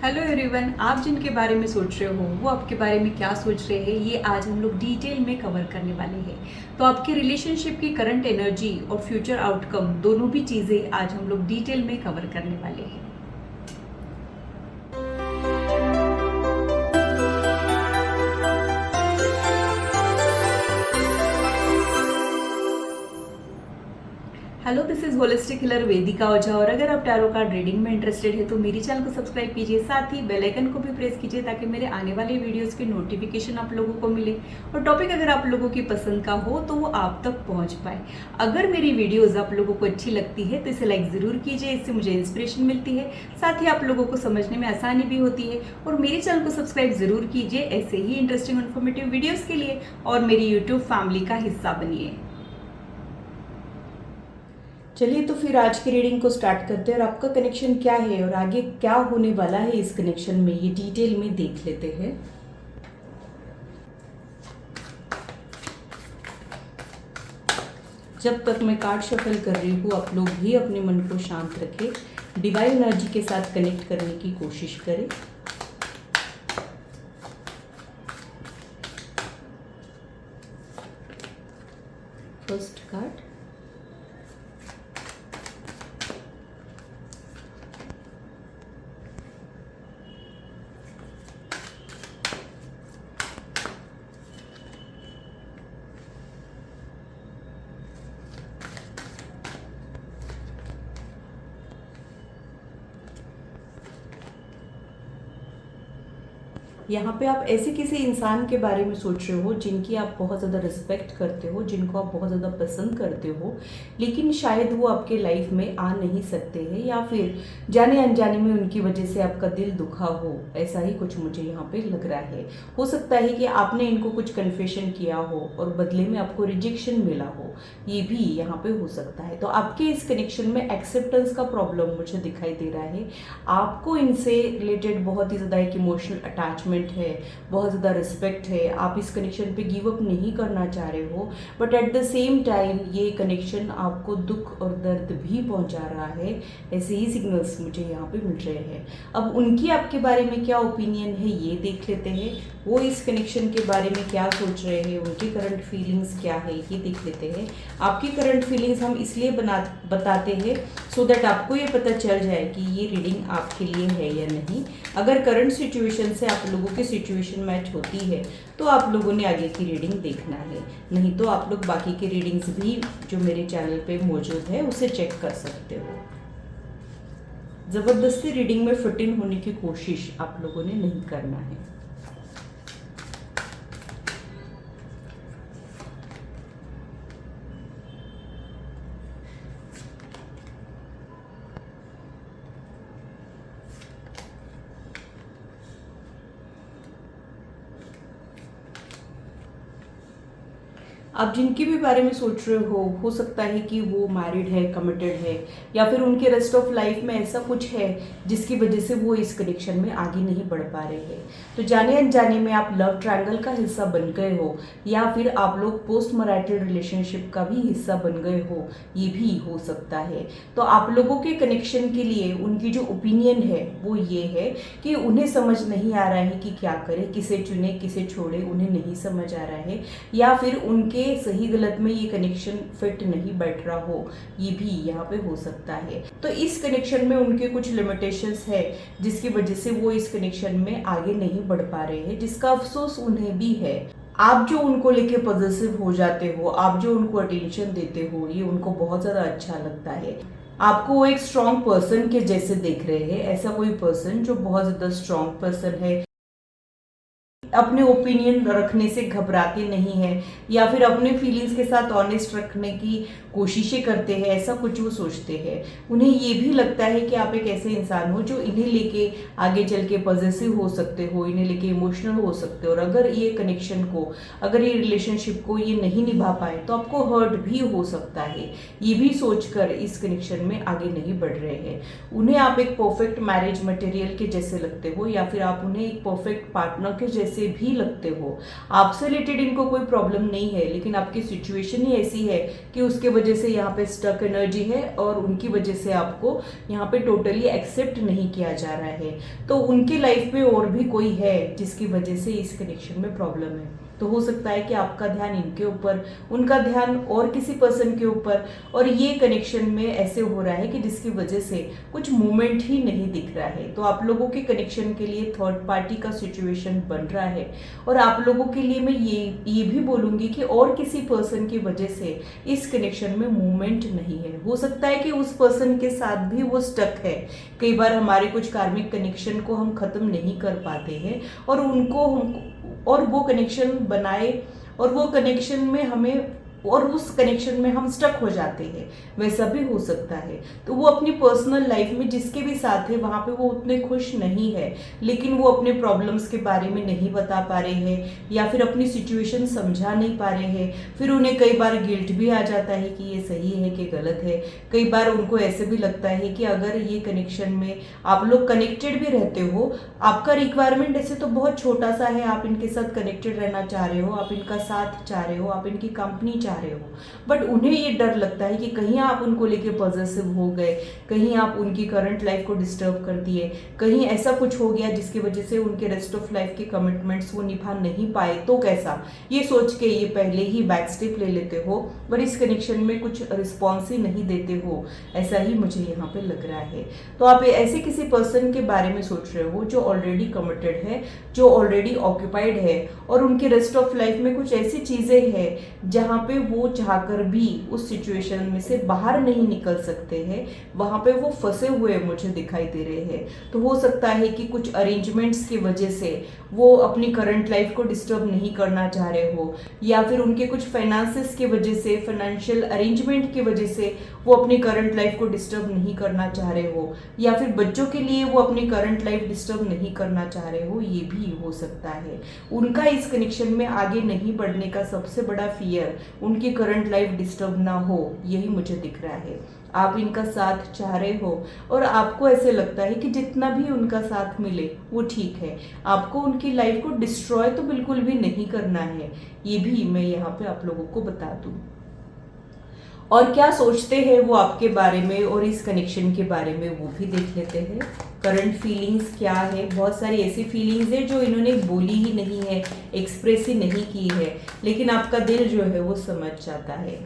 Hello everyone, आप जिनके बारे में सोच रहे हो वो आपके बारे में क्या सोच रहे हैं, ये आज हम लोग डिटेल में कवर करने वाले हैं। तो आपके रिलेशनशिप की करंट एनर्जी और फ्यूचर आउटकम दोनों भी चीज़ें आज हम लोग डिटेल में कवर करने वाले हैं। Hello, this is holistic healer Vedika Ojha. और अगर आप टैरो कार्ड रीडिंग में इंटरेस्टेड है तो मेरी चैनल को सब्सक्राइब कीजिए, साथ ही बेल आइकन को भी प्रेस कीजिए ताकि मेरे आने वाले वीडियोस की नोटिफिकेशन आप लोगों को मिले और टॉपिक अगर आप लोगों की पसंद का हो तो वो आप तक पहुंच पाए। अगर मेरी वीडियोस आप लोगों को अच्छी लगती है तो इसे लाइक ज़रूर कीजिए, इससे मुझे इंस्पिरेशन मिलती है, साथ ही आप लोगों को समझने में आसानी भी होती है। और मेरे चैनल को सब्सक्राइब ज़रूर कीजिए ऐसे ही इंटरेस्टिंग इन्फॉर्मेटिव वीडियोज़ के लिए, और मेरी यूट्यूब फैमिली का हिस्सा बनिए। चलिए तो फिर आज की रीडिंग को स्टार्ट करते हैं और आपका कनेक्शन क्या है और आगे क्या होने वाला है इस कनेक्शन में, ये डिटेल में देख लेते हैं। जब तक मैं कार्ड शफल कर रही हूँ आप लोग भी अपने मन को शांत रखें, डिवाइन एनर्जी के साथ कनेक्ट करने की कोशिश करें। फर्स्ट कार्ड, यहाँ पे आप ऐसे किसी इंसान के बारे में सोच रहे हो जिनकी आप बहुत ज़्यादा रिस्पेक्ट करते हो, जिनको आप बहुत ज़्यादा पसंद करते हो, लेकिन शायद वो आपके लाइफ में आ नहीं सकते हैं या फिर जाने अनजाने में उनकी वजह से आपका दिल दुखा हो, ऐसा ही कुछ मुझे यहाँ पे लग रहा है। हो सकता है कि आपने इनको कुछ कन्फेशन किया हो और बदले में आपको रिजेक्शन मिला हो, ये भी यहाँ पे हो सकता है। तो आपके इस कनेक्शन में एक्सेप्टेंस का प्रॉब्लम मुझे दिखाई दे रहा है। आपको इनसे रिलेटेड बहुत ही ज़्यादा एक इमोशनल अटैचमेंट है, बहुत ज़्यादा रिस्पेक्ट है, आप इस कनेक्शन पे गिव अप नहीं करना चाह रहे हो, but at the same time ये कनेक्शन आपको दुख और दर्द भी पहुंचा रहा है। ऐसे ही सिग्नल्स मुझे यहाँ पे मिल रहे हैं। अब उनकी आपके बारे में क्या ओपिनियन है ये देख लेते हैं, वो इस कनेक्शन के बारे में क्या सोच रहे हैं, उनकी करंट फीलिंग्स क्या है ये देख लेते हैं। आपकी करंट फीलिंग्स हम इसलिए बताते हैं सो दैट आपको ये पता चल जाए कि ये रीडिंग आपके लिए है या नहीं। अगर करंट सिचुएशन से आप लोगों की सिचुएशन मैच होती है तो आप लोगों ने आगे की रीडिंग देखना है, नहीं तो आप लोग बाकी की रीडिंग्स भी जो मेरे चैनल पे मौजूद है उसे चेक कर सकते हो। ज़बरदस्ती रीडिंग में फिट इन होने की कोशिश आप लोगों ने नहीं करना है। आप जिनके भी बारे में सोच रहे हो सकता है कि वो मैरिड है, कमिटेड है, या फिर उनके रेस्ट ऑफ लाइफ में ऐसा कुछ है जिसकी वजह से वो इस कनेक्शन में आगे नहीं बढ़ पा रहे हैं। तो जाने अनजाने में आप लव ट्रायंगल का हिस्सा बन गए हो या फिर आप लोग पोस्ट मैरिटल रिलेशनशिप का भी हिस्सा बन गए हो, ये भी हो सकता है। तो आप लोगों के कनेक्शन के लिए उनकी जो ओपिनियन है वो ये है कि उन्हें समझ नहीं आ रहा है कि क्या करें, किसे चुने किसे छोड़े, उन्हें नहीं समझ आ रहा है, या फिर उनके सही गलत में ये कनेक्शन फिट नहीं बैठ रहा हो, ये भी यहाँ पे हो सकता है। तो इस कनेक्शन में उनके कुछ लिमिटेशंस है जिसकी वजह से वो इस कनेक्शन में आगे नहीं बढ़ पा रहे हैं, जिसका अफसोस उन्हें भी है। आप जो उनको लेके पॉजिटिव हो जाते हो, आप जो उनको अटेंशन देते हो, ये उनको बहुत ज़्यादा अच्छा लगता है। आपको वो एक स्ट्रॉन्ग पर्सन के जैसे देख रहे हैं, ऐसा कोई पर्सन जो बहुत ज़्यादा स्ट्रॉन्ग पर्सन है, अपने ओपिनियन रखने से घबराते नहीं है, या फिर अपने फीलिंग्स के साथ ऑनेस्ट रखने की कोशिशें करते हैं, ऐसा कुछ वो सोचते हैं। उन्हें ये भी लगता है कि आप एक ऐसे इंसान हो जो इन्हें लेके आगे चल के पॉजिटिव हो सकते हो, इन्हें लेके इमोशनल हो सकते हो, और अगर ये कनेक्शन को, अगर ये रिलेशनशिप को ये नहीं निभा पाए तो आपको हर्ट भी हो सकता है। ये भी सोचकर इस कनेक्शन में आगे नहीं बढ़ रहे हैं। उन्हें आप एक परफेक्ट मैरिज मटेरियल के जैसे लगते हो, या फिर आप उन्हें एक परफेक्ट पार्टनर के जैसे से भी लगते हो। आपसे रिलेटेड इनको कोई प्रॉब्लम नहीं है, लेकिन आपकी सिचुएशन ही ऐसी है कि उसके वजह से यहाँ पे स्टक एनर्जी है और उनकी वजह से आपको यहाँ पे टोटली एक्सेप्ट नहीं किया जा रहा है। तो उनकी लाइफ में और भी कोई है जिसकी वजह से इस कनेक्शन में प्रॉब्लम है। तो हो सकता है कि आपका ध्यान इनके ऊपर, उनका ध्यान और किसी पर्सन के ऊपर, और ये कनेक्शन में ऐसे हो रहा है कि जिसकी वजह से कुछ मूवमेंट ही नहीं दिख रहा है। तो आप लोगों के कनेक्शन के लिए थर्ड पार्टी का सिचुएशन बन रहा है। और आप लोगों के लिए मैं ये भी बोलूंगी कि और किसी पर्सन की वजह से इस कनेक्शन में मूवमेंट नहीं है। हो सकता है कि उस पर्सन के साथ भी वो स्टक है। कई बार हमारे कुछ कार्मिक कनेक्शन को हम खत्म नहीं कर पाते हैं और वो कनेक्शन बनाए और वो कनेक्शन में हमें और उस कनेक्शन में हम स्टक हो जाते हैं। वैसा भी हो सकता है। तो वो अपनी पर्सनल लाइफ में जिसके भी साथ है वहाँ पे वो उतने खुश नहीं है, लेकिन वो अपने प्रॉब्लम्स के बारे में नहीं बता पा रहे हैं या फिर अपनी सिचुएशन समझा नहीं पा रहे हैं। फिर उन्हें कई बार गिल्ट भी आ जाता है कि ये सही है कि गलत है। कई बार उनको ऐसे भी लगता है कि अगर ये कनेक्शन में आप लोग कनेक्टेड भी रहते हो, आपका रिक्वायरमेंट ऐसे तो बहुत छोटा सा है, आप इनके साथ कनेक्टेड रहना चाह रहे हो, आप इनका साथ चाह रहे हो, आप इनकी कंपनी चाह रहे हो, बट उन्हें ये डर लगता है कि कहीं आप उनको लेके पॉजेसिव हो गए, कहीं आप उनकी करंट लाइफ को डिस्टर्ब कर दिए, कहीं ऐसा कुछ हो गया जिसकी वजह से उनके रेस्ट ऑफ लाइफ के कमिटमेंट्स वो निभा नहीं पाए तो कैसा, ये सोच के ये पहले ही बैक स्टेप ले लेते हो पर इस कनेक्शन में कुछ रिस्पॉन्स ही नहीं देते हो। ऐसा ही मुझे यहाँ पे लग रहा है। तो आप ऐसे किसी पर्सन के बारे में सोच रहे हो जो ऑलरेडी कमिटेड है, जो ऑलरेडी ऑक्यूपाइड है और उनके रेस्ट ऑफ लाइफ में कुछ ऐसी चीजें हैं जहाँ पे वो चाहकर भी उस सिचुएशन में से बाहर नहीं निकल सकते हैं, वहां पे वो फंसे हुए मुझे दिखाई दे रहे हैं। तो हो सकता है कि कुछ अरेंजमेंट्स की वजह से वो अपनी करंट लाइफ को डिस्टर्ब नहीं करना चाह रहे हो, या फिर उनके कुछ फाइनेंसेस की वजह से, फाइनेंशियल अरेंजमेंट की वजह से वो अपनी करंट लाइफ को डिस्टर्ब नहीं करना चाह रहे हो, या फिर बच्चों के लिए वो अपनी करंट लाइफ डिस्टर्ब नहीं करना चाह रहे हो। ये भी हो सकता है। उनका इस कनेक्शन में आगे नहीं बढ़ने का सबसे बड़ा फियर उनकी करंट लाइफ डिस्टर्ब ना हो, यही मुझे दिख रहा है। आप इनका साथ चाह रहे हो और आपको ऐसे लगता है कि जितना भी उनका साथ मिले वो ठीक है, आपको उनकी लाइफ को डिस्ट्रॉय तो बिल्कुल भी नहीं करना है। ये भी मैं यहाँ पे आप लोगों को बता दूं। और क्या सोचते हैं वो आपके बारे में और इस कनेक्शन के बारे में वो भी देख लेते हैं। करंट फीलिंग्स क्या है। बहुत सारी ऐसी फीलिंग्स है जो इन्होंने बोली ही नहीं है, एक्सप्रेस ही नहीं की है, लेकिन आपका दिल जो है वो समझ जाता है।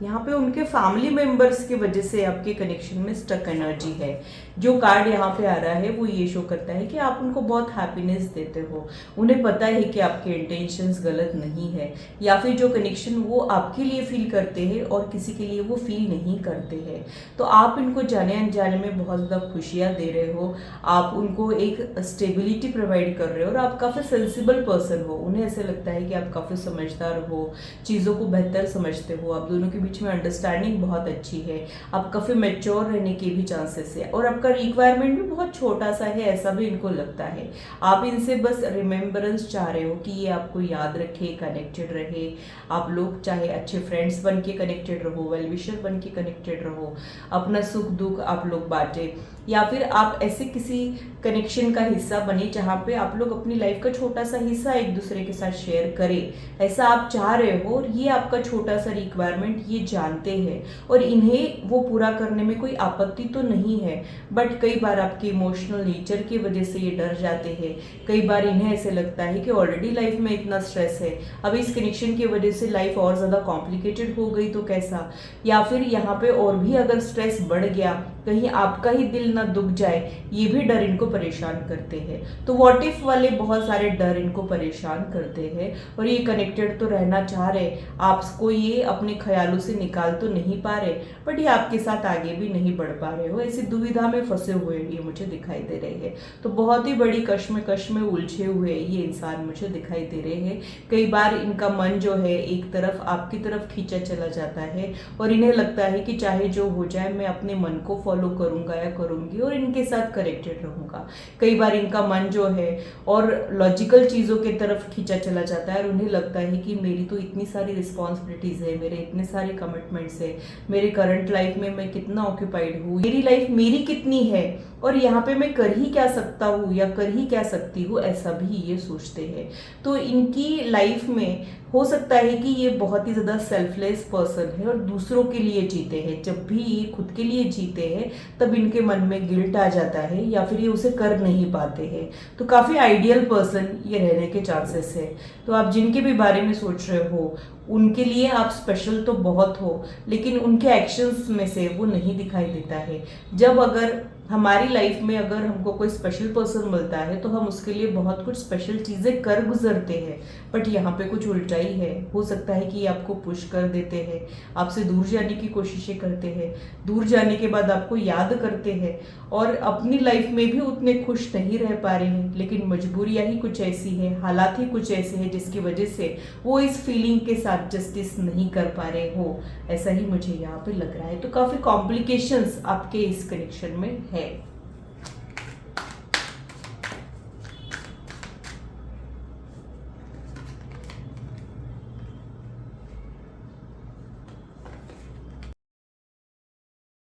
यहाँ पे उनके फैमिली मेंबर्स की वजह से आपके कनेक्शन में स्टक एनर्जी है। जो कार्ड यहाँ पे आ रहा है वो ये शो करता है कि आप उनको बहुत हैप्पीनेस देते हो, उन्हें पता है कि आपके इंटेंशंस गलत नहीं है, या फिर जो कनेक्शन वो आपके लिए फील करते हैं और किसी के लिए वो फील नहीं करते हैं। तो आप इनको जाने अनजाने में बहुत ज़्यादा खुशियाँ दे रहे हो, आप उनको एक स्टेबिलिटी प्रोवाइड कर रहे हो और आप काफ़ी सेंसिबल पर्सन हो। उन्हें ऐसे लगता है कि आप काफ़ी समझदार हो, चीज़ों को बेहतर समझते हो, आप दोनों के बीच में अंडरस्टैंडिंग बहुत अच्छी है, आप काफ़ी मैच्योर रहने के भी चांसेस है और आपका रिक्वायरमेंट भी बहुत छोटा सा है, ऐसा भी इनको लगता है। आप इनसे बस रिमेम्बरेंस चाह रहे हो कि ये आपको याद रखे, कनेक्टेड रहे। आप लोग चाहे अच्छे फ्रेंड्स बन के कनेक्टेड रहो, वेल विशर बन के कनेक्टेड रहो, अपना सुख दुख आप लोग बांटे, या फिर आप ऐसे किसी कनेक्शन का हिस्सा बने जहाँ पे आप लोग अपनी लाइफ का छोटा सा हिस्सा एक दूसरे के साथ शेयर करें। ऐसा आप चाह रहे हो और ये आपका छोटा सा रिक्वायरमेंट ये जानते हैं और इन्हें वो पूरा करने में कोई आपत्ति तो नहीं है, बट कई बार आपके इमोशनल नेचर की वजह से ये डर जाते हैं। कई बार इन्हें ऐसे लगता है कि ऑलरेडी लाइफ में इतना स्ट्रेस है, अब इस कनेक्शन की वजह से लाइफ और ज़्यादा कॉम्प्लिकेटेड हो गई तो कैसा, या फिर यहाँ पे और भी अगर स्ट्रेस बढ़ गया, कहीं आपका ही दिल ना दुख जाए, ये भी डर इनको परेशान करते हैं। तो व्हाट इफ वाले बहुत सारे डर इनको परेशान करते हैं और ये कनेक्टेड तो रहना चाह रहे, आपको ये अपने ख्यालों से निकाल तो नहीं पा रहे, बट ये आपके साथ आगे भी नहीं बढ़ पा रहे हो। ऐसी दुविधा में फंसे हुए ये मुझे दिखाई दे रहे हैं। तो बहुत ही बड़ी कश्मकश में उलझे हुए ये इंसान मुझे दिखाई दे रहे हैं। कई बार इनका मन जो है एक तरफ आपकी तरफ खींचा चला जाता है और इन्हें लगता है कि चाहे जो हो जाए मैं अपने मन को फॉलो फॉलो करूंगा या करूंगी और इनके साथ कनेक्टेड रहूंगा। कई बार इनका मन जो है और लॉजिकल चीज़ों की तरफ खींचा चला जाता है और उन्हें लगता है कि मेरी तो इतनी सारी रिस्पॉन्सिबिलिटीज़ है, मेरे इतने सारे कमिटमेंट्स है, मेरे करंट लाइफ में मैं कितना ऑक्यूपाइड हूँ, मेरी लाइफ मेरी कितनी है और यहाँ पे मैं कर ही क्या सकता हूँ या कर ही क्या सकती हूँ, ऐसा भी ये सोचते हैं। तो इनकी लाइफ में हो सकता है कि ये बहुत ही ज़्यादा सेल्फलेस पर्सन है और दूसरों के लिए जीते हैं। जब भी ये खुद के लिए जीते हैं तब इनके मन में गिल्ट आ जाता है या फिर ये उसे कर नहीं पाते हैं। तो काफ़ी आइडियल पर्सन ये रहने के चांसेस है। तो आप जिनके भी बारे में सोच रहे हो उनके लिए आप स्पेशल तो बहुत हो, लेकिन उनके एक्शंस में से वो नहीं दिखाई देता है। जब अगर हमारी लाइफ में अगर हमको कोई स्पेशल पर्सन मिलता है तो हम उसके लिए बहुत कुछ स्पेशल चीज़ें कर गुजरते हैं, बट यहाँ पे कुछ उल्टा ही है। हो सकता है कि ये आपको पुश कर देते हैं, आपसे दूर जाने की कोशिशें करते हैं, दूर जाने के बाद आपको याद करते हैं और अपनी लाइफ में भी उतने खुश नहीं रह पा रहे हैं, लेकिन मजबूरियाँ ही कुछ ऐसी है, हालात ही कुछ ऐसे हैं जिसकी वजह से वो इस फीलिंग के साथ जस्टिस नहीं कर पा रहे हो, ऐसा ही मुझे यहाँ पे लग रहा है। तो काफ़ी कॉम्प्लिकेशंस आपके इस कनेक्शन में है।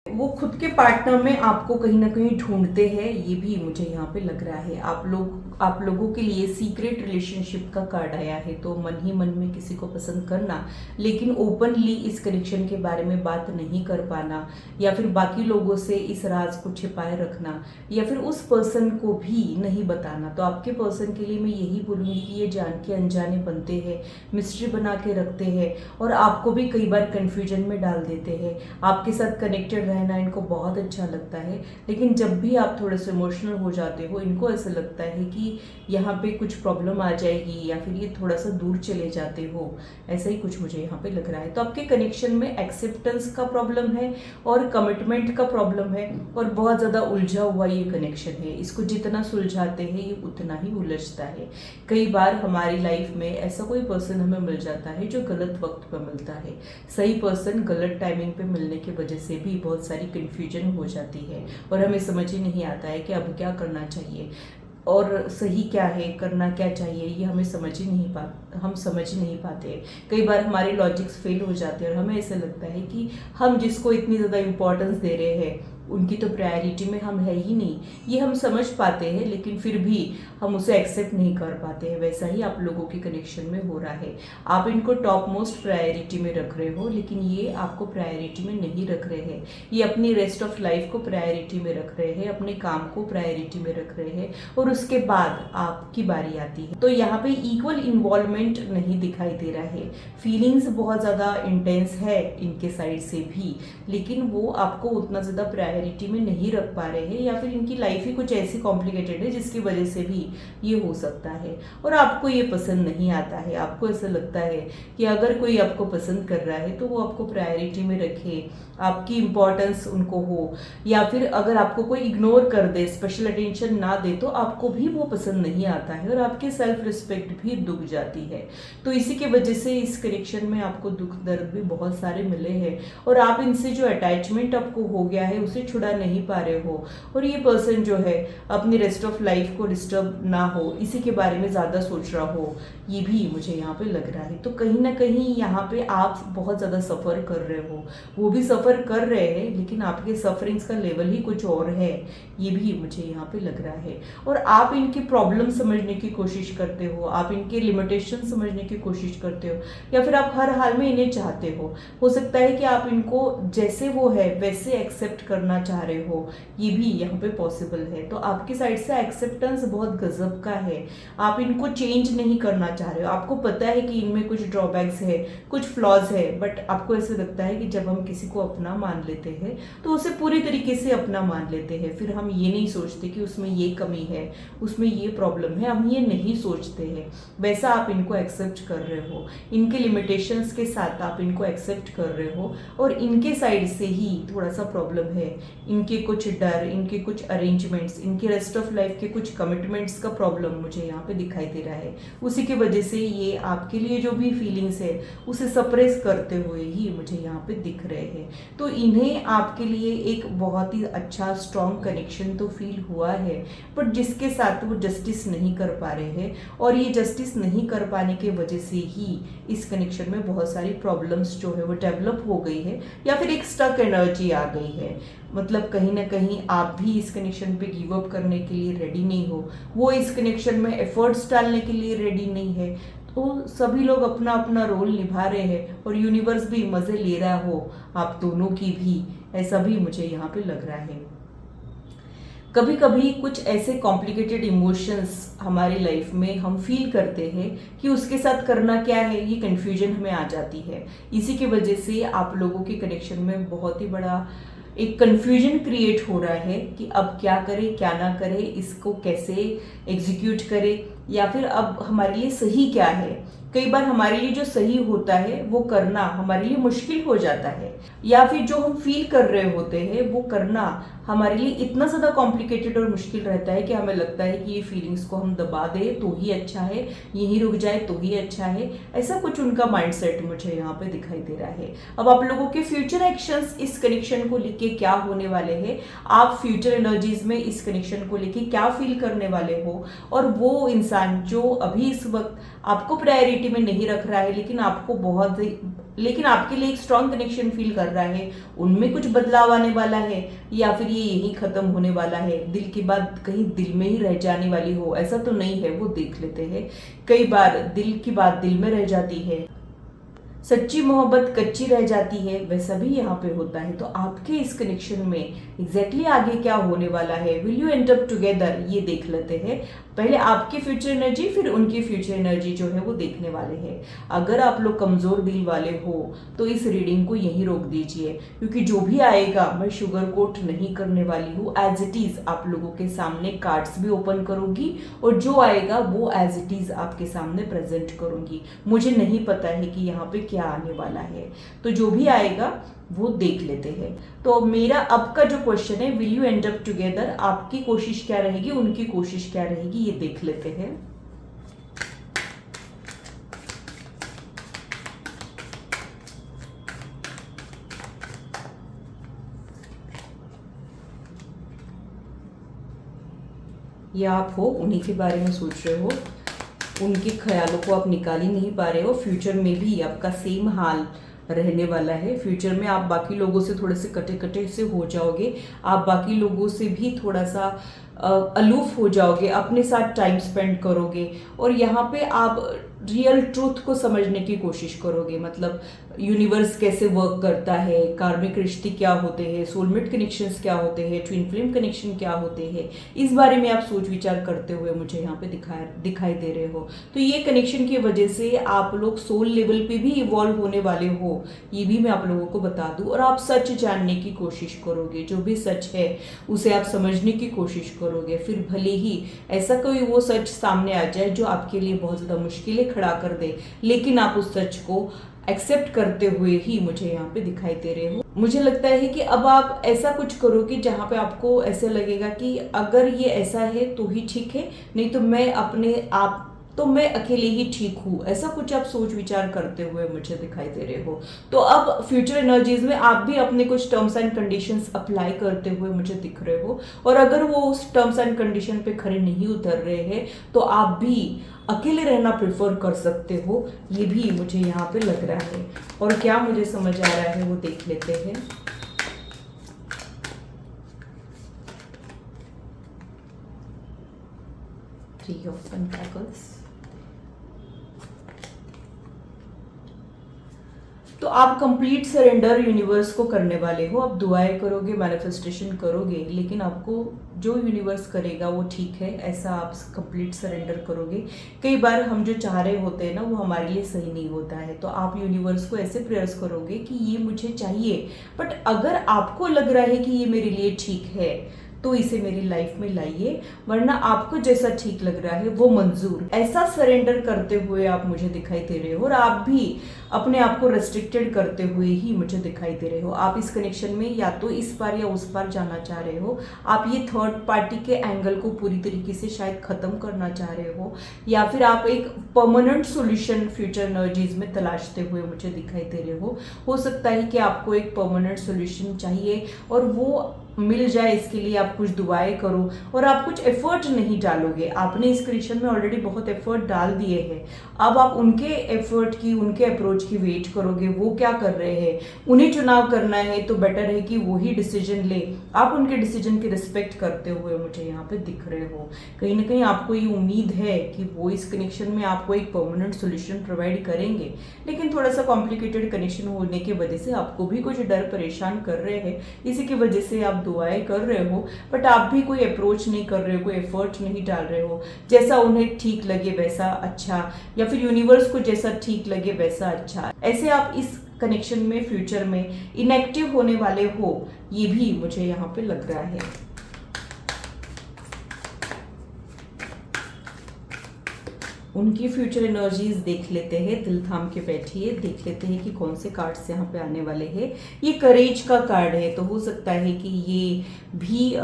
वो खुद के पार्टनर में आपको कहीं ना कहीं ढूंढते हैं, ये भी मुझे यहाँ पे लग रहा है। आप लोगों के लिए सीक्रेट रिलेशनशिप का कार्ड आया है, तो मन ही मन में किसी को पसंद करना लेकिन ओपनली इस कनेक्शन के बारे में बात नहीं कर पाना, या फिर बाकी लोगों से इस राज को छिपाए रखना, या फिर उस पर्सन को भी नहीं बताना। तो आपके पर्सन के लिए मैं यही बोलूँगी कि ये जान के अनजाने बनते हैं, मिस्ट्री बना के रखते हैं और आपको भी कई बार कन्फ्यूजन में डाल देते हैं। आपके साथ कनेक्टेड रहना इनको बहुत अच्छा लगता है, लेकिन जब भी आप थोड़े से इमोशनल हो जाते हो इनको ऐसा लगता है कि यहाँ पे कुछ प्रॉब्लम आ जाएगी या फिर ये थोड़ा सा दूर चले जाते हो, ऐसा ही कुछ मुझे यहाँ पे लग रहा है। तो आपके कनेक्शन में एक्सेप्टेंस का प्रॉब्लम है और कमिटमेंट का प्रॉब्लम है और बहुत ज़्यादा उलझा हुआ ये कनेक्शन है। इसको जितना सुलझाते हैं ये उतना ही उलझता है। कई बार हमारी लाइफ में ऐसा कोई पर्सन हमें मिल जाता है जो गलत वक्त पर मिलता है। सही पर्सन गलत टाइमिंग पे मिलने की वजह से भी बहुत सारी कन्फ्यूजन हो जाती है और हमें समझ ही नहीं आता है कि अब क्या करना चाहिए और सही क्या है, करना क्या चाहिए, ये हम समझ नहीं पाते। कई बार हमारे लॉजिक्स फेल हो जाते हैं और हमें ऐसा लगता है कि हम जिसको इतनी ज़्यादा इम्पोर्टेंस दे रहे हैं उनकी तो प्रायोरिटी में हम है ही नहीं। ये हम समझ पाते हैं लेकिन फिर भी हम उसे एक्सेप्ट नहीं कर पाते हैं। वैसा ही आप लोगों के कनेक्शन में हो रहा है। आप इनको टॉप मोस्ट प्रायोरिटी में रख रहे हो लेकिन ये आपको प्रायोरिटी में नहीं रख रहे हैं। ये अपनी रेस्ट ऑफ लाइफ को प्रायोरिटी में रख रहे हैं, अपने काम को प्रायोरिटी में रख रहे हैं और उसके बाद आपकी बारी आती है। तो यहाँ पे इक्वल इन्वॉल्वमेंट नहीं दिखाई दे रहा है। फीलिंग्स बहुत ज़्यादा इंटेंस है इनके साइड से भी, लेकिन वो आपको उतना ज़्यादा प्रायोरिटी में नहीं रख पा रहे हैं या फिर इनकी लाइफ ही कुछ ऐसी कॉम्प्लिकेटेड है जिसकी वजह से भी ये हो सकता है और आपको ये पसंद नहीं आता है। आपको ऐसा लगता है कि अगर कोई आपको पसंद कर रहा है तो वो आपको प्रायोरिटी में रखे, आपकी इम्पोर्टेंस उनको हो, या फिर अगर आपको कोई इग्नोर कर दे, स्पेशल अटेंशन ना दे तो आपको भी वो पसंद नहीं आता है और आपकी सेल्फ रिस्पेक्ट भी दुख जाती है। तो इसी के वजह से इस कनेक्शन में आपको दुख दर्द भी बहुत सारे मिले हैं और आप इनसे जो अटैचमेंट आपको हो गया है उसे छुड़ा नहीं पा रहे हो और ये पर्सन जो है अपनी रेस्ट ऑफ लाइफ को डिस्टर्ब ना हो इसी के बारे में ज़्यादा सोच रहा हो, ये भी मुझे यहाँ पे लग रहा है। तो कहीं ना कहीं यहाँ पे आप बहुत ज़्यादा सफ़र कर रहे हो, वो भी सफ़र कर रहे हैं लेकिन आपके सफरिंग्स का लेवल ही कुछ और है, ये भी मुझे यहाँ पे लग रहा है। और आप इनकी प्रॉब्लम समझने की कोशिश करते हो, आप इनके लिमिटेशन समझने की कोशिश करते हो या फिर आप हर हाल में इन्हें चाहते हो सकता है कि आप इनको जैसे वो है वैसे एक्सेप्ट करना चाह रहे हो, ये भी यहाँ पे पॉसिबल है। तो आपकी साइड से एक्सेप्टेंस बहुत गजब का है, आप इनको चेंज नहीं करना चाह रहे हो। आपको पता है कि इनमें कुछ ड्रॉबैक्स है, कुछ फ्लॉज है, बट आपको ऐसा लगता है कि जब हम किसी को अपना मान लेते हैं तो उसे पूरी तरीके से अपना मान लेते हैं। फिर हम ये नहीं सोचते कि उसमें ये कमी है, उसमें ये प्रॉब्लम है, हम ये नहीं सोचते हैं। वैसा आप इनको इनको एक्सेप्ट कर रहे हो, इनके लिमिटेशंस के साथ आप इनको एक्सेप्ट कर रहे हो, और इनके साइड से ही थोड़ा सा प्रॉब्लम है। इनके कुछ डर, इनके कुछ अरेंजमेंट्स, इनके रेस्ट ऑफ लाइफ के कुछ कमिटमेंट्स का प्रॉब्लम मुझे यहाँ पे दिखाई दे रहा है। उसी की वजह से ये आपके लिए जो भी फीलिंग्स है उसे सप्रेस करते हुए ही मुझे यहाँ पे दिख रहे हैं। तो इन्हें आपके लिए एक बहुत ही अच्छा स्ट्रॉन्ग कनेक्शन तो फील हुआ है, बट जिसके साथ वो जस्टिस नहीं कर पा रहे हैं, और ये जस्टिस नहीं कर पाने की वजह से ही इस कनेक्शन में बहुत सारी प्रॉब्लम्स जो है वो डेवलप हो गई है, या फिर एक स्टक एनर्जी आ गई है। मतलब कहीं ना कहीं आप भी इस कनेक्शन पे गिव अप करने के लिए रेडी नहीं हो, वो इस कनेक्शन में एफर्ट्स डालने के लिए रेडी नहीं है। तो सभी लोग अपना अपना रोल निभा रहे हैं और यूनिवर्स भी मजे ले रहा हो आप दोनों की भी, ऐसा भी मुझे यहाँ पे लग रहा है। कभी कभी कुछ ऐसे कॉम्प्लिकेटेड इमोशंस हमारी लाइफ में हम फील करते हैं कि उसके साथ करना क्या है, ये कंफ्यूजन हमें आ जाती है। इसी की वजह से आप लोगों के कनेक्शन में बहुत ही बड़ा एक कंफ्यूजन क्रिएट हो रहा है कि अब क्या करें क्या ना करें, इसको कैसे एग्जीक्यूट करें, या फिर अब हमारे लिए सही क्या है। कई बार हमारे लिए जो सही होता है वो करना हमारे लिए मुश्किल हो जाता है, या फिर जो हम फील कर रहे होते हैं वो करना हमारे लिए इतना ज़्यादा कॉम्प्लिकेटेड और मुश्किल रहता है कि हमें लगता है कि ये फीलिंग्स को हम दबा दें तो ही अच्छा है, यहीं रुक जाए तो ही अच्छा है। ऐसा कुछ उनका माइंडसेट मुझे यहाँ पे दिखाई दे रहा है। अब आप लोगों के फ्यूचर एक्शंस इस कनेक्शन को लेके क्या होने वाले हैं, आप फ्यूचर एनर्जीज में इस कनेक्शन को लेके क्या फील करने वाले हो, और वो इंसान जो अभी इस वक्त आपको प्रायोरिटी में नहीं रख रहा है लेकिन आपके लिए एक स्ट्रॉन्ग कनेक्शन फील कर रहा है, उनमें कुछ बदलाव आने वाला है, या फिर ये यही खत्म होने वाला है, दिल की बात कहीं दिल में ही रह जाने वाली हो, ऐसा तो नहीं है, वो देख लेते हैं। कई बार दिल की बात दिल में रह जाती है, सच्ची मोहब्बत कच्ची रह जाती है, वैसा भी यहाँ पे होता है। तो आपके इस कनेक्शन में एग्जैक्टली आगे क्या होने वाला है, will you and up together, ये देख लेते हैं। पहले आपकी फ्यूचर एनर्जी फिर उनकी फ्यूचर एनर्जी जो है वो देखने वाले हैं। अगर आप लोग कमजोर दिल वाले हो तो इस रीडिंग को यहीं रोक दीजिए, क्योंकि जो भी आएगा मैं शुगर कोट नहीं करने वाली हूँ। एज इट इज आप लोगों के सामने कार्ड्स भी ओपन करूंगी, और जो आएगा वो एज इट इज आपके सामने प्रेजेंट करूंगी। मुझे नहीं पता है कि यहाँ पे क्या आने वाला है, तो जो भी आएगा वो देख लेते हैं। तो मेरा अब का जो क्वेश्चन है, will you and up together, आपकी कोशिश क्या रहेगी, उनकी कोशिश क्या रहेगी, ये देख लेते हैं। या आप हो उन्हीं के बारे में सोच रहे हो, उनके ख्यालों को आप निकाल ही नहीं पा रहे हो। फ्यूचर में भी आपका सेम हाल रहने वाला है। फ्यूचर में आप बाकी लोगों से थोड़े से कटे कटे से हो जाओगे, आप बाकी लोगों से भी थोड़ा सा अलूफ हो जाओगे, अपने साथ टाइम स्पेंड करोगे, और यहाँ पे आप रियल ट्रूथ को समझने की कोशिश करोगे। मतलब यूनिवर्स कैसे वर्क करता है, कार्मिक रिश्ते क्या होते हैं, सोलमेट कनेक्शंस क्या होते हैं, ट्विन फ्लेम कनेक्शन क्या होते हैं, इस बारे में आप सोच विचार करते हुए मुझे यहाँ पे दिखाई दे रहे हो। तो ये कनेक्शन की वजह से आप लोग सोल लेवल पे भी इवॉल्व होने वाले हो, ये भी मैं आप लोगों को बता दूं। और आप सच जानने की कोशिश करोगे, जो भी सच है उसे आप समझने की कोशिश करोगे। फिर भले ही ऐसा कोई वो सच सामने आ जाए जो आपके लिए बहुत ज़्यादा मुश्किलें खड़ा कर दे, लेकिन आप उस सच को एक्सेप्ट करते हुए ही मुझे यहाँ पे दिखाई दे रहे हो। मुझे लगता है कि अब आप ऐसा कुछ करोगे जहाँ पे आपको ऐसे लगेगा कि अगर ये ऐसा है तो ही ठीक है, नहीं तो मैं अकेले ही ठीक हूँ। ऐसा कुछ आप सोच विचार करते हुए मुझे दिखाई दे रहे हो। तो अब फ्यूचर एनर्जीज में आप भी अपने कुछ टर्म्स एंड कंडीशंस अप्लाई करते हुए मुझे दिख रहे हो, और अगर वो उस टर्म्स एंड कंडीशन पे खड़े नहीं उतर रहे हैं तो आप भी अकेले रहना प्रेफर कर सकते हो, ये भी मुझे यहाँ पे लग रहा है। और क्या मुझे समझ आ रहा है वो देख लेते हैं। Three of pentacles. तो आप कंप्लीट सरेंडर यूनिवर्स को करने वाले हो। आप दुआएं करोगे, मैनिफेस्टेशन करोगे, लेकिन आपको जो यूनिवर्स करेगा वो ठीक है, ऐसा आप कंप्लीट सरेंडर करोगे। कई बार हम जो चाह रहे होते हैं ना वो हमारे लिए सही नहीं होता है, तो आप यूनिवर्स को ऐसे प्रेयर्स करोगे कि ये मुझे चाहिए, बट अगर आपको लग रहा है कि ये मेरे लिए ठीक है तो इसे मेरी लाइफ में लाइए, वरना आपको जैसा ठीक लग रहा है वो मंजूर। ऐसा सरेंडर करते हुए आप मुझे दिखाई दे रहे हो और आप भी अपने आप को रेस्ट्रिक्टेड करते हुए ही मुझे दिखाई दे रहे हो। आप इस कनेक्शन में या तो इस पार या उस पार जाना चाह रहे हो। आप ये थर्ड पार्टी के एंगल को पूरी तरीके से शायद खत्म करना चाह रहे हो, या फिर आप एक परमानेंट सॉल्यूशन फ्यूचर एनर्जीज में तलाशते हुए मुझे दिखाई दे रहे हो सकता है कि आपको एक परमानेंट सॉल्यूशन चाहिए और वो मिल जाए इसके लिए आप कुछ दुआएं करो और आप कुछ एफर्ट नहीं डालोगे। आपने इस कनेक्शन में ऑलरेडी बहुत एफर्ट डाल दिए हैं, अब आप उनके एफर्ट की, उनके अप्रोच की वेट करोगे। वो क्या कर रहे हैं, उन्हें चुनाव करना है तो बेटर है कि वो ही डिसीजन ले। आप उनके डिसीजन की रिस्पेक्ट करते हुए मुझे यहाँ पे दिख रहे हो। कहीं ना कहीं आपको ये उम्मीद है कि वो इस कनेक्शन में आपको एक परमानेंट सोल्यूशन प्रोवाइड करेंगे, लेकिन थोड़ा सा कॉम्प्लिकेटेड कनेक्शन होने की वजह से आपको भी कुछ डर परेशान कर रहे हैं। इसी की वजह से आप दुआएं कर रहे हो, बट आप भी कोई अप्रोच नहीं कर रहे हो, कोई एफर्ट नहीं डाल रहे हो। जैसा उन्हें ठीक लगे वैसा अच्छा, या फिर यूनिवर्स को जैसा ठीक लगे वैसा अच्छा, ऐसे आप इस कनेक्शन में फ्यूचर में इनएक्टिव होने वाले हो, ये भी मुझे यहाँ पे लग रहा है। उनकी फ्यूचर एनर्जीज देख लेते हैं, दिल थाम के बैठिए, देख लेते हैं कि कौन से कार्ड्स यहाँ पे आने वाले हैं। ये करेज का कार्ड है, तो हो सकता है कि ये भी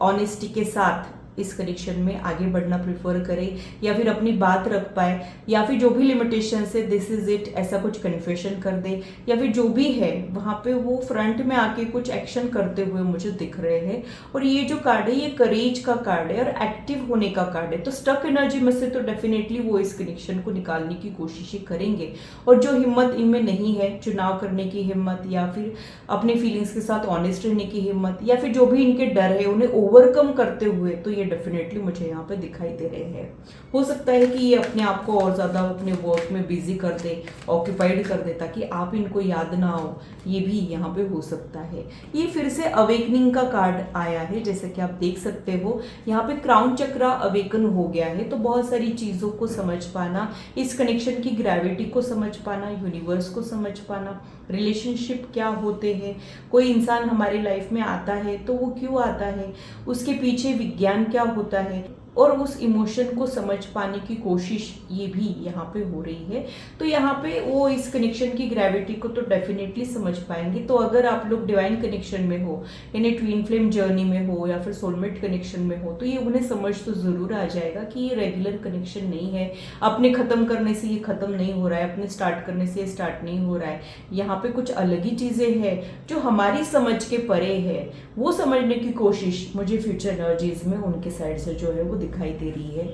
ऑनेस्टी के साथ इस कनेक्शन में आगे बढ़ना प्रेफर करे, या फिर अपनी बात रख पाए, या फिर जो भी लिमिटेशन है दिस इज इट ऐसा कुछ कन्फेशन कर दे, या फिर जो भी है वहाँ पे वो फ्रंट में आके कुछ एक्शन करते हुए मुझे दिख रहे हैं। और ये जो कार्ड है ये करेज का कार्ड है और एक्टिव होने का कार्ड है। तो स्टक एनर्जी में से तो डेफिनेटली वो इस कनेक्शन को निकालने की कोशिशें करेंगे, और जो हिम्मत इनमें नहीं है, चुनाव करने की हिम्मत, या फिर अपने फीलिंग्स के साथ ऑनेस्ट रहने की हिम्मत, या फिर जो भी इनके डर है उन्हें ओवरकम करते हुए, तो ये डेफिनेटली मुझे यहाँ पे दिखाई दे रहे हैं। हो सकता है कि ये अपने आप को और ज़्यादा अपने वर्क में बिजी कर दे, ऑक्यूपाइड कर दे, ताकि आप इनको याद ना हो। ये भी यहाँ पे हो सकता है। ये फिर से अवेकनिंग का कार्ड आया है, जैसे कि आप देख सकते हो यहाँ पे क्राउन चक्र अवेकन हो गया है। तो बहुत सारी चीज़ों को समझ पाना, इस कनेक्शन की ग्रेविटी को समझ पाना, यूनिवर्स को समझ पाना, रिलेशनशिप क्या होते हैं, कोई इंसान हमारी लाइफ में आता है तो वो क्यों आता है, उसके पीछे विज्ञान क्या होता है, और उस इमोशन को समझ पाने की कोशिश ये भी यहाँ पे हो रही है। तो यहाँ पे वो इस कनेक्शन की ग्रेविटी को तो डेफिनेटली समझ पाएंगे। तो अगर आप लोग डिवाइन कनेक्शन में हो, यानी ट्विन फ्लेम जर्नी में हो, या फिर सोलमेट कनेक्शन में हो, तो ये उन्हें समझ तो ज़रूर आ जाएगा कि ये रेगुलर कनेक्शन नहीं है, अपने ख़त्म करने से ये ख़त्म नहीं हो रहा है, अपने स्टार्ट करने से ये स्टार्ट नहीं हो रहा है। यहाँ पे कुछ अलग ही चीज़ें हैं जो हमारी समझ के परे है। वो समझने की कोशिश मुझे फ्यूचर एनर्जीज में उनके साइड से जो है वो दिखाई दे रही है।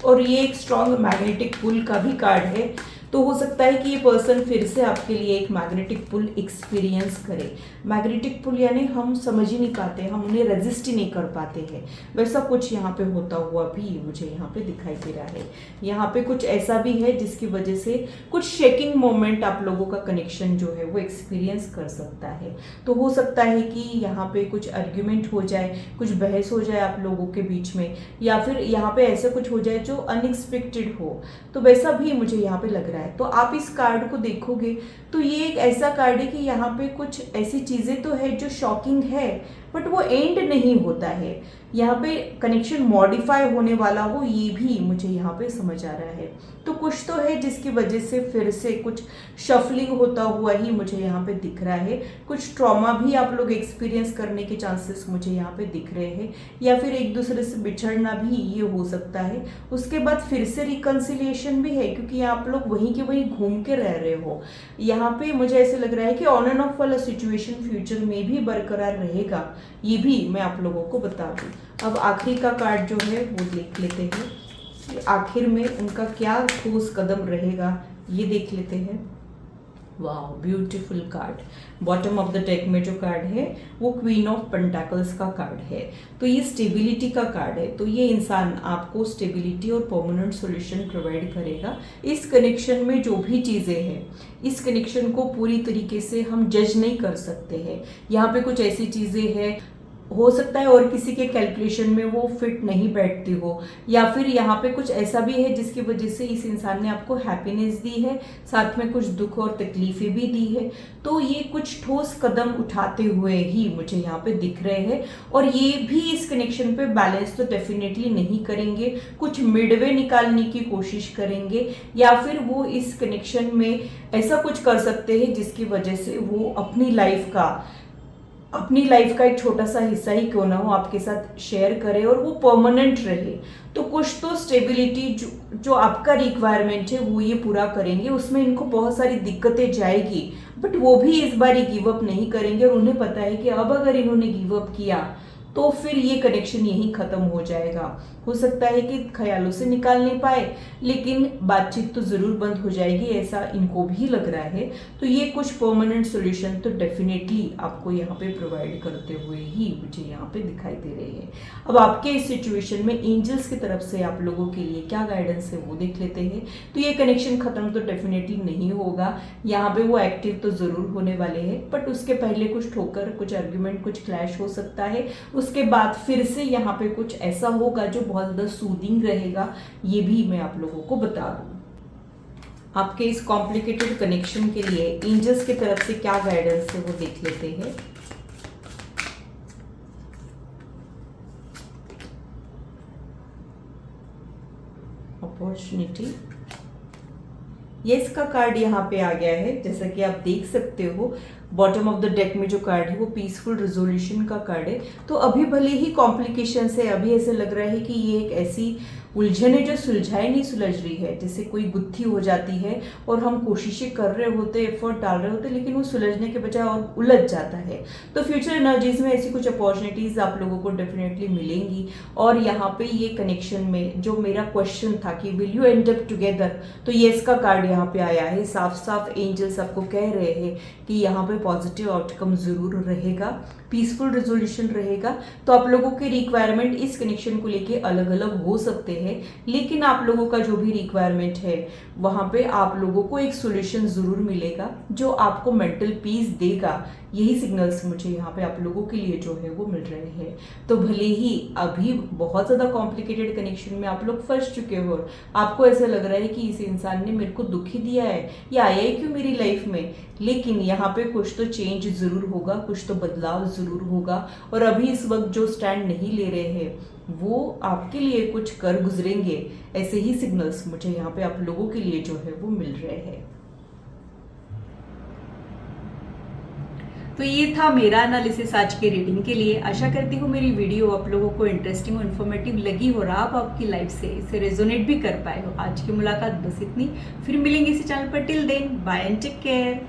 और ये एक स्ट्रॉन्ग मैग्नेटिक पुल का भी कार्ड है। तो हो सकता है कि ये पर्सन फिर से आपके लिए एक मैग्नेटिक पुल एक्सपीरियंस करे। मैग्नेटिक पुल यानी हम समझ ही नहीं पाते, हम उन्हें रेजिस्ट ही नहीं कर पाते हैं, वैसा कुछ यहाँ पे होता हुआ भी मुझे यहाँ पे दिखाई दे रहा है। यहाँ पे कुछ ऐसा भी है जिसकी वजह से कुछ शेकिंग मोमेंट आप लोगों का कनेक्शन जो है वो एक्सपीरियंस कर सकता है। तो हो सकता है कि यहाँ पे कुछ आर्ग्यूमेंट हो जाए, कुछ बहस हो जाए आप लोगों के बीच में, या फिर यहाँ पे ऐसा कुछ हो जाए जो अनएक्सपेक्टेड हो, तो वैसा भी मुझे यहाँ पे लग रहा है। तो आप इस कार्ड को देखोगे तो ये एक ऐसा कार्ड है कि यहाँ पे कुछ ऐसी चीजें तो है जो शॉकिंग है, बट वो एंड नहीं होता है। यहाँ पे कनेक्शन मॉडिफाई होने वाला हो, ये भी मुझे यहाँ पे समझ आ रहा है। तो कुछ तो है जिसकी वजह से फिर से कुछ शफलिंग होता हुआ ही मुझे यहाँ पे दिख रहा है। कुछ ट्रॉमा भी आप लोग एक्सपीरियंस करने के चांसेस मुझे यहाँ पे दिख रहे हैं, या फिर एक दूसरे से बिछड़ना भी ये हो सकता है। उसके बाद फिर से रिकन्सिलिएशन भी है, क्योंकि आप लोग वहीं के वहीं घूम के रह रहे हो। यहाँ पे मुझे ऐसे लग रहा है कि ऑन एंड ऑफ वाला सिचुएशन फ्यूचर में भी बरकरार रहेगा, ये भी मैं आप लोगों को बता दूँ। अब आखिरी का कार्ड जो है वो देख लेते हैं, आखिर में उनका क्या ठोस कदम रहेगा ये देख लेते हैं। वाह, beautiful card. Bottom of the deck में जो कार्ड है वो क्वीन ऑफ पेंटाकल्स का कार्ड है। तो ये स्टेबिलिटी का कार्ड है। तो ये इंसान आपको स्टेबिलिटी और परमानेंट सॉल्यूशन प्रोवाइड करेगा। इस कनेक्शन में जो भी चीज़ें हैं, इस कनेक्शन को पूरी तरीके से हम जज नहीं कर सकते हैं। यहाँ पे कुछ ऐसी चीज़ें हैं हो सकता है और किसी के कैलकुलेशन में वो फिट नहीं बैठती हो, या फिर यहाँ पे कुछ ऐसा भी है जिसकी वजह से इस इंसान ने आपको हैप्पीनेस दी है, साथ में कुछ दुख और तकलीफें भी दी है। तो ये कुछ ठोस कदम उठाते हुए ही मुझे यहाँ पे दिख रहे हैं, और ये भी इस कनेक्शन पे बैलेंस तो डेफिनेटली नहीं करेंगे, कुछ मिडवे निकालने की कोशिश करेंगे, या फिर वो इस कनेक्शन में ऐसा कुछ कर सकते हैं जिसकी वजह से वो अपनी लाइफ का एक छोटा सा हिस्सा ही क्यों ना हो आपके साथ शेयर करे, और वो परमानेंट रहे। तो कुछ तो स्टेबिलिटी जो आपका रिक्वायरमेंट है वो ये पूरा करेंगे, उसमें इनको बहुत सारी दिक्कतें जाएगी, बट वो भी इस बार ये गिव अप नहीं करेंगे, और उन्हें पता है कि अब अगर इन्होंने गिव अप किया तो फिर ये कनेक्शन यहीं खत्म हो जाएगा। हो सकता है कि ख्यालों से निकाल नहीं पाए, लेकिन बातचीत तो जरूर बंद हो जाएगी, ऐसा इनको भी लग रहा है। तो ये कुछ परमानेंट सॉल्यूशन तो डेफिनेटली आपको यहाँ पे प्रोवाइड करते हुए ही मुझे यहाँ पे दिखाई दे रहे हैं। अब आपके इस सिचुएशन में एंजल्स की तरफ से आप लोगों के लिए क्या गाइडेंस है वो देख लेते हैं। तो ये कनेक्शन खत्म तो डेफिनेटली नहीं होगा, यहाँ पे वो एक्टिव तो जरूर होने वाले हैं, बट उसके पहले कुछ ठोकर, कुछ आर्ग्यूमेंट, कुछ क्लैश हो सकता है। उसके बाद फिर से यहाँ पे कुछ ऐसा होगा जो बहुत ज़्यादा सूदिंग रहेगा, ये भी मैं आप लोगों को बता दूं। आपके इस कॉम्प्लिकेटेड कनेक्शन के लिए एंजल्स की तरफ से क्या गाइडेंस है वो देख लेते हैं। अपॉर्चुनिटी, यस का कार्ड यहाँ पे आ गया है। जैसा कि आप देख सकते हो बॉटम ऑफ द डेक में जो कार्ड है वो पीसफुल रिजोल्यूशन का कार्ड है। तो अभी भले ही कॉम्प्लिकेशन है, अभी ऐसे लग रहा है कि ये एक ऐसी उलझन है जो सुलझाई नहीं सुलझ रही है, जैसे कोई गुत्थी हो जाती है और हम कोशिशें कर रहे होते, एफर्ट डाल रहे होते, लेकिन वो सुलझने के बजाय और उलझ जाता है। तो फ्यूचर एनर्जीज में ऐसी कुछ अपॉर्चुनिटीज आप लोगों को डेफिनेटली मिलेंगी। और यहाँ पे ये कनेक्शन में जो मेरा क्वेश्चन था कि will you and up together, तो येस का कार्ड यहाँ पे आया है। साफ साफ एंजल्स आपको कह रहे हैं कि यहाँ पे पॉजिटिव आउटकम जरूर रहेगा, पीसफुल रेजोल्यूशन रहेगा। तो आप लोगों के रिक्वायरमेंट इस कनेक्शन को लेके अलग अलग हो सकते हैं, लेकिन आप लोगों का जो भी रिक्वायरमेंट है वहां पे आप लोगों को एक सॉल्यूशन जरूर मिलेगा जो आपको मेंटल पीस देगा। यही सिग्नल्स मुझे यहाँ पे आप लोगों के लिए जो है वो मिल रहे हैं। तो भले ही अभी बहुत ज़्यादा कॉम्प्लिकेटेड कनेक्शन में आप लोग फंस चुके हो, आपको ऐसा लग रहा है कि इस इंसान ने मेरे को दुखी दिया है या आया ही क्यों मेरी लाइफ में, लेकिन यहाँ पे कुछ तो चेंज जरूर होगा, कुछ तो बदलाव जरूर होगा। और अभी इस वक्त जो स्टैंड नहीं ले रहे हैं वो आपके लिए कुछ कर गुजरेंगे, ऐसे ही सिग्नल्स मुझे यहाँ पे आप लोगों के लिए जो है वो मिल रहे हैं। तो ये था मेरा एनालिसिस आज के रीडिंग के लिए। आशा करती हूँ मेरी वीडियो आप लोगों को इंटरेस्टिंग और इन्फॉर्मेटिव लगी हो, और आप आपकी लाइफ से इसे रेजोनेट भी कर पाए हो। आज की मुलाकात बस इतनी, फिर मिलेंगे इसी चैनल पर। Till then bye and take care.